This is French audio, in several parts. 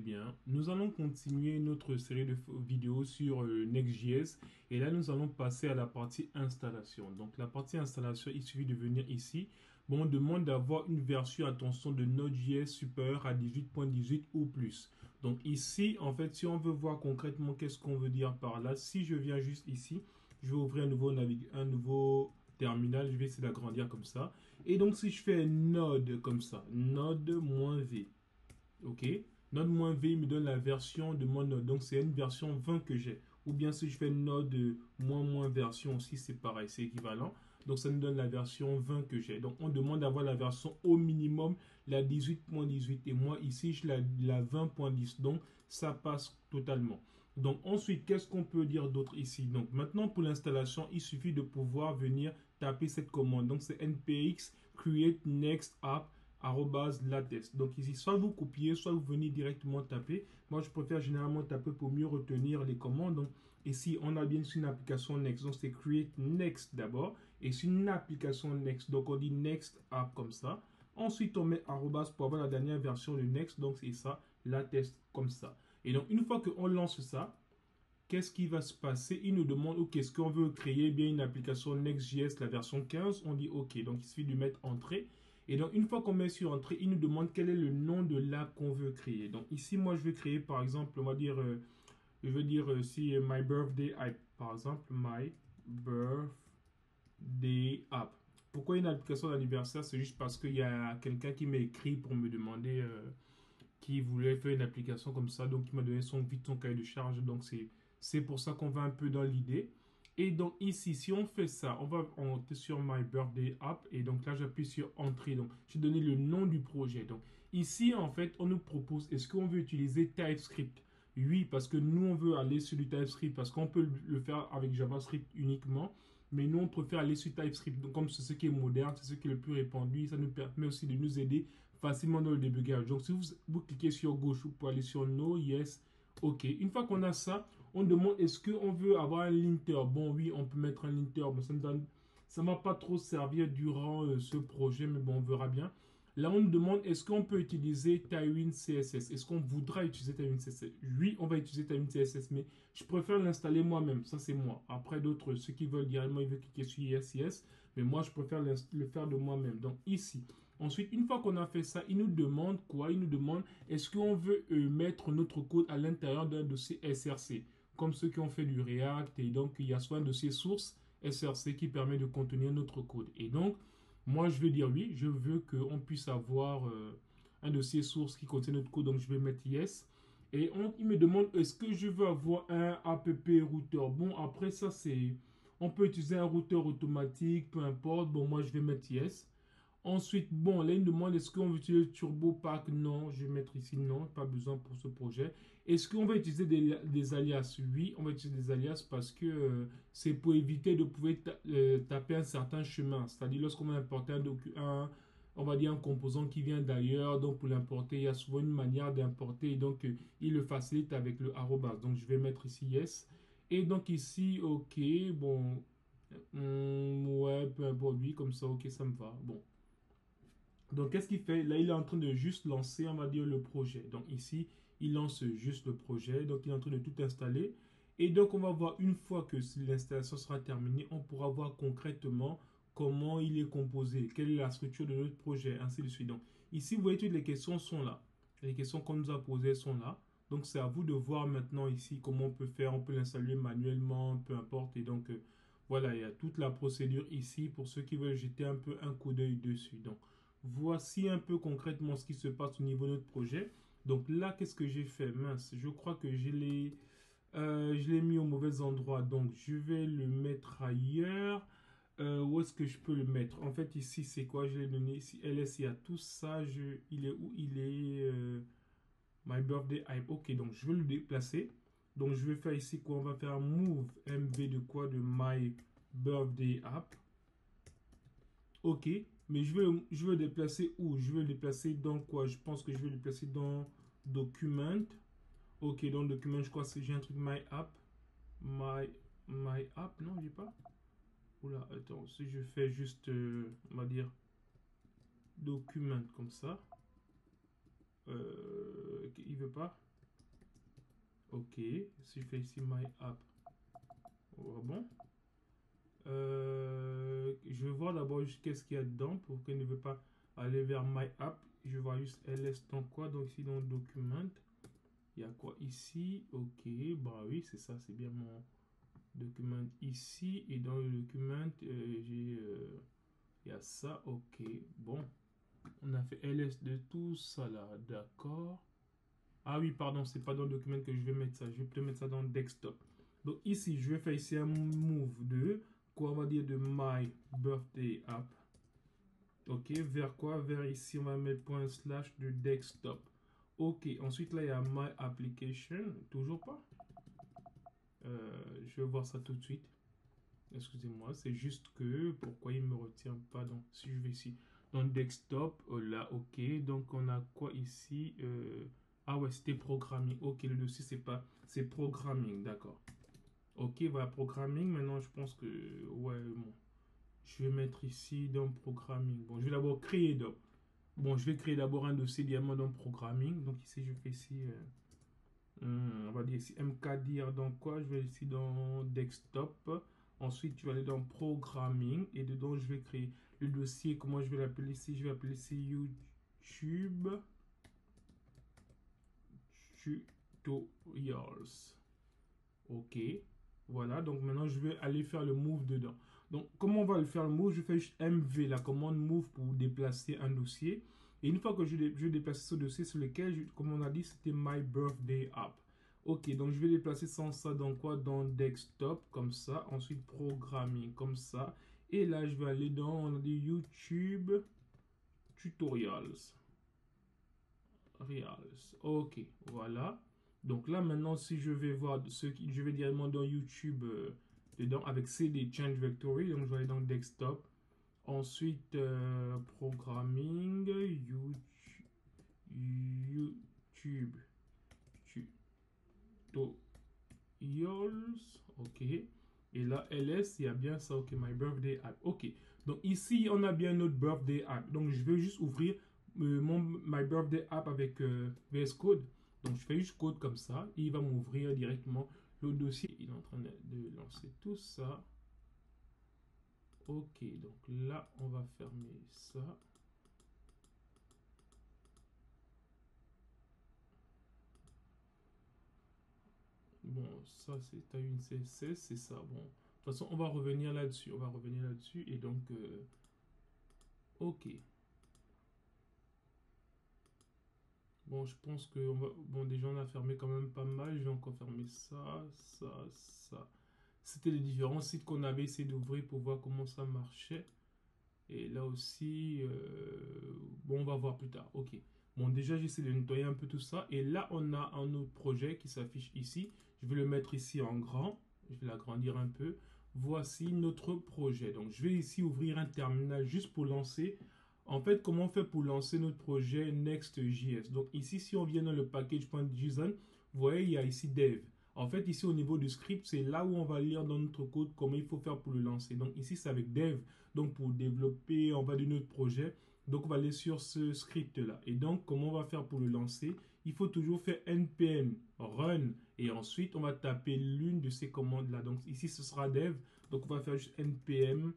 bien. Nous allons continuer notre série de vidéos sur Next.js et là nous allons passer à la partie installation. Donc la partie installation, il suffit de venir ici. Bon, on demande d'avoir une version, attention, de Node.js supérieure à 18.18 ou plus. Donc ici, en fait, si on veut voir concrètement qu'est-ce qu'on veut dire par là, si je viens juste ici, je vais ouvrir un nouveau terminal, je vais essayer d'agrandir comme ça. Et donc si je fais Node comme ça, Node-V, ok, Node-V il me donne la version de mon Node, donc c'est une version 20 que j'ai. Ou bien si je fais Node moins version aussi, c'est pareil, c'est équivalent. Donc ça nous donne la version 20 que j'ai. Donc on demande d'avoir la version au minimum, la 18.18. Et moi ici, je la 20.10. Donc ça passe totalement. Donc ensuite, qu'est-ce qu'on peut dire d'autre ici? Donc maintenant pour l'installation, il suffit de pouvoir venir taper cette commande. Donc c'est npx create next app @latest. Donc ici, soit vous copiez, soit vous venez directement taper. Moi, je préfère généralement taper pour mieux retenir les commandes. Donc ici, on a bien sûr une application Next. Donc c'est create next d'abord. Et c'est une application Next. Donc on dit next app comme ça. Ensuite, on met arrobas pour avoir la dernière version de Next. Donc c'est ça, latest comme ça. Et donc une fois qu'on lance ça, qu'est-ce qui va se passer? Il nous demande, ok, est-ce qu'on veut créer bien une application Next.js, la version 15? On dit ok. Donc il suffit de mettre entrée. Et donc, une fois qu'on met sur entrée, il nous demande quel est le nom de l'app qu'on veut créer. Donc, ici, moi, je vais créer, par exemple, on va dire, je veux dire, si My Birthday App, par exemple, My Birthday App. Pourquoi une application d'anniversaire? C'est juste parce qu'il y a quelqu'un qui m'a écrit pour me demander qui voulait faire une application comme ça. Donc, il m'a donné vite son cahier de charge. Donc, c'est pour ça qu'on va un peu dans l'idée. Et donc ici, si on fait ça, on va monter sur My Birthday App. Et donc là, j'appuie sur Entrée. Donc, j'ai donné le nom du projet. Donc ici, en fait, on nous propose, est-ce qu'on veut utiliser TypeScript? Oui, parce que nous, on veut aller sur du TypeScript. Parce qu'on peut le faire avec JavaScript uniquement. Mais nous, on préfère aller sur TypeScript. Donc, comme c'est ce qui est moderne, c'est ce qui est le plus répandu. Ça nous permet aussi de nous aider facilement dans le débugage. Donc, si vous cliquez sur gauche, vous pouvez aller sur No, Yes, OK. Une fois qu'on a ça, on demande est-ce qu'on veut avoir un linter. Bon, oui, on peut mettre un linter. Bon, ça ne m'a pas trop servi durant ce projet, mais bon, on verra bien. Là, on nous demande est-ce qu'on peut utiliser Tailwind CSS. Est-ce qu'on voudra utiliser Tailwind CSS? Oui, on va utiliser Tailwind CSS, mais je préfère l'installer moi-même. Ça, c'est moi. Après, d'autres, ceux qui veulent directement, ils veulent cliquer sur Yes, Yes. Mais moi, je préfère le faire de moi-même. Donc, ici. Ensuite, une fois qu'on a fait ça, il nous demande quoi? Il nous demande est-ce qu'on veut mettre notre code à l'intérieur d'un dossier SRC, comme ceux qui ont fait du React. Et donc, il y a soit un dossier source SRC qui permet de contenir notre code. Et donc, moi, je vais dire oui, je veux qu'on puisse avoir un dossier source qui contient notre code. Donc, je vais mettre yes. Et il me demande est-ce que je veux avoir un app routeur. Bon, après ça, c'est... On peut utiliser un routeur automatique, peu importe. Bon, moi, je vais mettre yes. Ensuite, bon, là, il me demande est-ce qu'on veut utiliser Turbo Pack? Non, je vais mettre ici non, pas besoin pour ce projet. Est-ce qu'on va utiliser des alias? Oui, on va utiliser des alias parce que c'est pour éviter de pouvoir taper un certain chemin. C'est-à-dire, lorsqu'on va importer on va dire un composant qui vient d'ailleurs, donc pour l'importer, il y a souvent une manière d'importer, et donc il le facilite avec le arrobas. Donc, je vais mettre ici yes. Et donc ici, ok, bon, ouais, peu importe, oui, comme ça, ok, ça me va. Bon. Donc, qu'est-ce qu'il fait? Là, il est en train de juste lancer, on va dire, le projet. Donc, ici, il lance juste le projet. Donc, il est en train de tout installer. Et donc, on va voir une fois que l'installation sera terminée, on pourra voir concrètement comment il est composé, quelle est la structure de notre projet, ainsi de suite. Donc, ici, vous voyez, toutes les questions sont là. Les questions qu'on nous a posées sont là. Donc, c'est à vous de voir maintenant ici comment on peut faire. On peut l'installer manuellement, peu importe. Et donc, voilà, il y a toute la procédure ici pour ceux qui veulent jeter un peu un coup d'œil dessus. Donc, voici un peu concrètement ce qui se passe au niveau de notre projet. Donc là, qu'est-ce que j'ai fait? Mince, je crois que je l'ai mis au mauvais endroit. Donc, je vais le mettre ailleurs. Où est-ce que je peux le mettre? En fait, ici, c'est quoi? Je l'ai donné ici. LS, il y a tout ça. Il est où? Il est My Birthday Hype. Ok, donc je vais le déplacer. Donc, je vais faire ici quoi? On va faire move MV de quoi? De My Birthday App. Ok, mais je veux le déplacer où? Je veux le déplacer dans quoi? Je pense que je vais le placer dans Document. Ok, dans Document, je crois que j'ai un truc My App. My, My App, non, j'ai pas. Oula, attends, si je fais juste, on va dire, Document comme ça. Ok, il veut pas. Ok, si je fais ici My App, oh, bon. Je vais voir d'abord juste qu'est-ce qu'il y a dedans pour qu'elle ne veut pas aller vers My App. Je vois juste ls dans quoi, donc ici dans Document. Il y a quoi ici? Ok, bah oui, c'est ça, c'est bien mon document ici. Et dans le document, il y a ça, ok. Bon, on a fait ls de tout ça là, d'accord. Ah oui, pardon, c'est pas dans le document que je vais mettre ça. Je vais peut-être mettre ça dans le desktop. Donc ici, je vais faire ici un move de quoi, on va dire de My Birthday App. Ok, vers quoi? Vers ici, on va mettre point slash de desktop. Ok, ensuite là, il y a My Application. Toujours pas. Je vais voir ça tout de suite. Excusez-moi, c'est juste que pourquoi il me retient pas. Donc, si je vais ici dans desktop, là, ok. Donc, on a quoi ici? Ah ouais, c'était programming. Ok, le dossier, c'est pas, c'est programming, d'accord. Ok, voilà, programming. Maintenant, je pense que, ouais, bon, je vais mettre ici dans programming. Bon, je vais d'abord créer. Donc, bon, je vais créer d'abord un dossier diamant dans programming. Donc, ici, je fais ici. On va dire ici mkdir dans quoi? Je vais ici dans desktop. Ensuite, je vais aller dans programming et dedans, je vais créer le dossier. Comment je vais l'appeler ici? Je vais appeler ici YouTube Tutorials. Ok. Voilà. Donc maintenant, je vais aller faire le move dedans. Donc, comment on va le faire le move? Je fais juste MV, la commande move pour déplacer un dossier. Et une fois que je déplace ce dossier sur lequel, comme on a dit, c'était My Birthday App. Ok, donc je vais déplacer sans ça dans quoi? Dans Desktop, comme ça. Ensuite, Programming, comme ça. Et là, je vais aller dans, on a dit YouTube Tutorials. Ok, voilà. Donc là, maintenant, si je vais voir ce qui, je vais directement dans YouTube dedans avec CD Change Vectory. Donc, je vais aller dans Desktop. Ensuite, Programming, YouTube Tutorials. Ok. Et là, LS, il y a bien ça. Ok, My Birthday App. Ok. Donc ici, on a bien notre Birthday App. Donc, je vais juste ouvrir My Birthday App avec VS Code. Donc, je fais juste code comme ça. Et il va m'ouvrir directement le dossier. Il est en train de lancer tout ça. Ok, donc là, on va fermer ça. Bon, ça, c'est une CSS, c'est ça. Bon, de toute façon, on va revenir là-dessus. On va revenir là-dessus. Et donc, ok. Bon, je pense que bon, déjà, on a fermé quand même pas mal. Je vais encore fermer ça, ça, ça. C'était les différents sites qu'on avait essayé d'ouvrir pour voir comment ça marchait. Et là aussi, bon, on va voir plus tard. Ok. Bon, déjà, j'essaie de nettoyer un peu tout ça. Et là, on a un autre projet qui s'affiche ici. Je vais le mettre ici en grand. Je vais l'agrandir un peu. Voici notre projet. Donc, je vais ici ouvrir un terminal juste pour lancer. En fait, comment on fait pour lancer notre projet Next.js? Donc, ici, si on vient dans le package.json, vous voyez, il y a ici dev. En fait, ici, au niveau du script, c'est là où on va lire dans notre code comment il faut faire pour le lancer. Donc, ici, c'est avec dev. Donc, pour développer, on va de notre projet. Donc, on va aller sur ce script-là. Et donc, comment on va faire pour le lancer? Il faut toujours faire npm run. Et ensuite, on va taper l'une de ces commandes-là. Donc, ici, ce sera dev. Donc, on va faire juste npm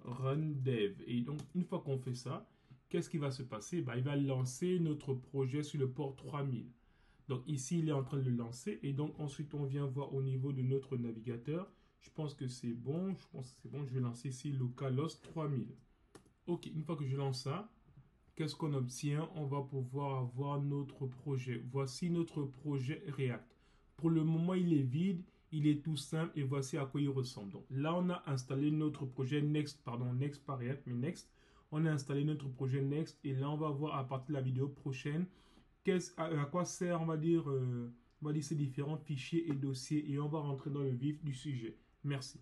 run dev. Et donc, une fois qu'on fait ça, qu'est-ce qui va se passer? Bah, il va lancer notre projet sur le port 3000. Donc, ici, il est en train de le lancer. Et donc, ensuite, on vient voir au niveau de notre navigateur. Je pense que c'est bon. Je pense que c'est bon. Je vais lancer ici localhost 3000. Ok, une fois que je lance ça, qu'est-ce qu'on obtient? On va pouvoir avoir notre projet. Voici notre projet React. Pour le moment, il est vide. Il est tout simple et voici à quoi il ressemble. Donc là, on a installé notre projet Next, pardon, Next pas React, mais Next. On a installé notre projet Next et là, on va voir à partir de la vidéo prochaine à quoi sert, on va dire ces différents fichiers et dossiers et on va rentrer dans le vif du sujet. Merci.